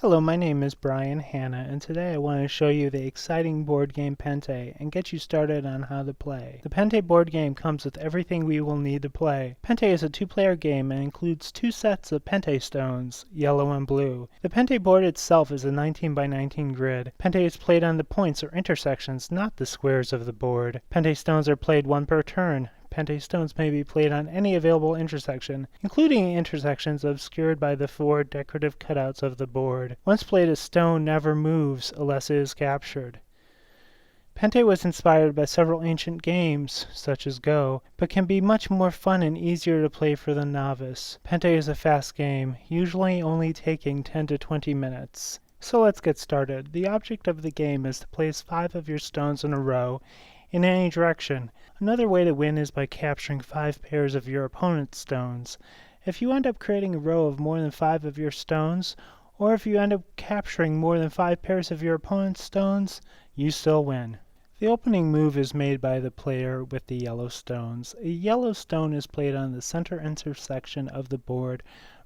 Hello, my name is Hanna, and today I want to show you the exciting board game Pente and get you started on how to play. The Pente board game comes with everything we will need to play. Pente is a two-player game and includes two sets of Pente stones, yellow and blue. The Pente board itself is a 19 by 19 grid. Pente is played on the points or intersections, not the squares of the board. Pente stones are played one per turn. Pente stones may be played on any available intersection, including intersections obscured by the four decorative cutouts of the board. Once played, a stone never moves unless it is captured. Pente was inspired by several ancient games, such as Go, but can be much more fun and easier to play for the novice. Pente is a fast game, usually only taking 10 to 20 minutes. So let's get started. The object of the game is to place 5 of your stones in a row in any direction. Another way to win is by capturing 5 pairs of your opponent's stones. If you end up creating a row of more than 5 of your stones, or if you end up capturing more than 5 pairs of your opponent's stones, you still win. The opening move is made by the player with the yellow stones. A yellow stone is played on the center intersection of the board,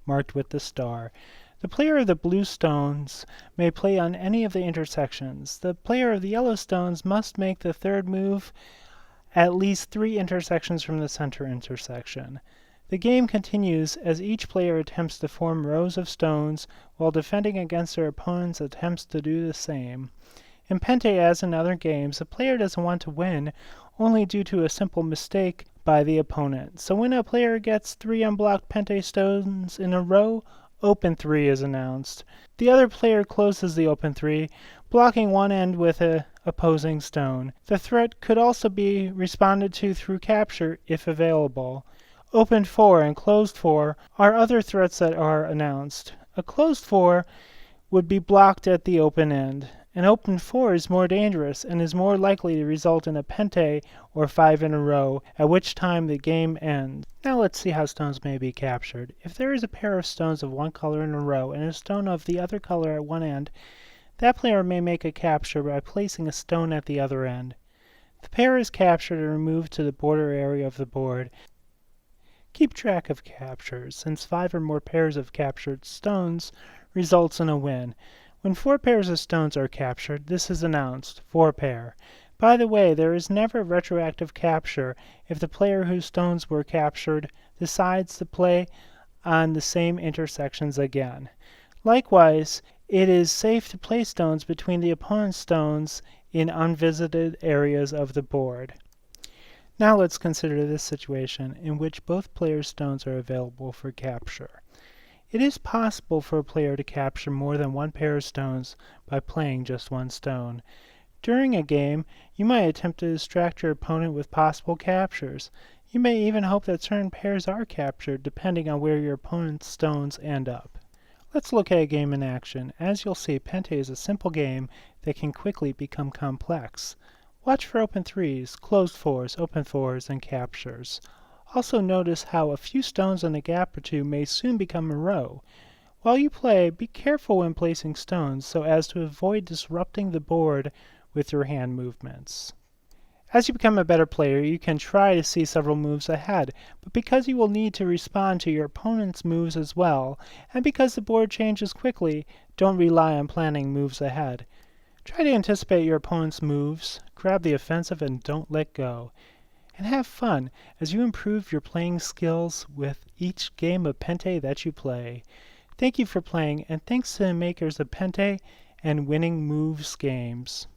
marked with the star. The player of the blue stones may play on any of the intersections. The player of the yellow stones must make the third move at least 3 intersections from the center intersection. The game continues as each player attempts to form rows of stones while defending against their opponent's attempts to do the same. In Pente, as in other games, the player doesn't want to win only due to a simple mistake by the opponent. So when a player gets 3 unblocked Pente stones in a row, Open 3 is announced. The other player closes the open 3, blocking one end with an opposing stone. The threat could also be responded to through capture if available. Open 4 and Closed 4 are other threats that are announced. A Closed 4 would be blocked at the open end. An Open 4 is more dangerous and is more likely to result in a Pente or 5 in a row, at which time the game ends. Now let's see how stones may be captured. If there is a pair of stones of one color in a row and a stone of the other color at one end, that player may make a capture by placing a stone at the other end. The pair is captured and removed to the border area of the board. Keep track of captures, since 5 or more pairs of captured stones results in a win. When 4 pairs of stones are captured, this is announced, 4 pair. By the way, there is never retroactive capture if the player whose stones were captured decides to play on the same intersections again. Likewise, it is safe to place stones between the opponent's stones in unvisited areas of the board. Now let's consider this situation in which both players' stones are available for capture. It is possible for a player to capture more than one pair of stones by playing just one stone. During a game, you might attempt to distract your opponent with possible captures. You may even hope that certain pairs are captured, depending on where your opponent's stones end up. Let's look at a game in action. As you'll see, Pente is a simple game that can quickly become complex. Watch for open 3s, closed 4s, open 4s, and captures. Also notice how a few stones in a gap or two may soon become a row. While you play, be careful when placing stones so as to avoid disrupting the board with your hand movements. As you become a better player, you can try to see several moves ahead, but because you will need to respond to your opponent's moves as well, and because the board changes quickly, don't rely on planning moves ahead. Try to anticipate your opponent's moves, grab the offensive, and don't let go. And have fun as you improve your playing skills with each game of Pente that you play. Thank you for playing, and thanks to the makers of Pente and Winning Moves games.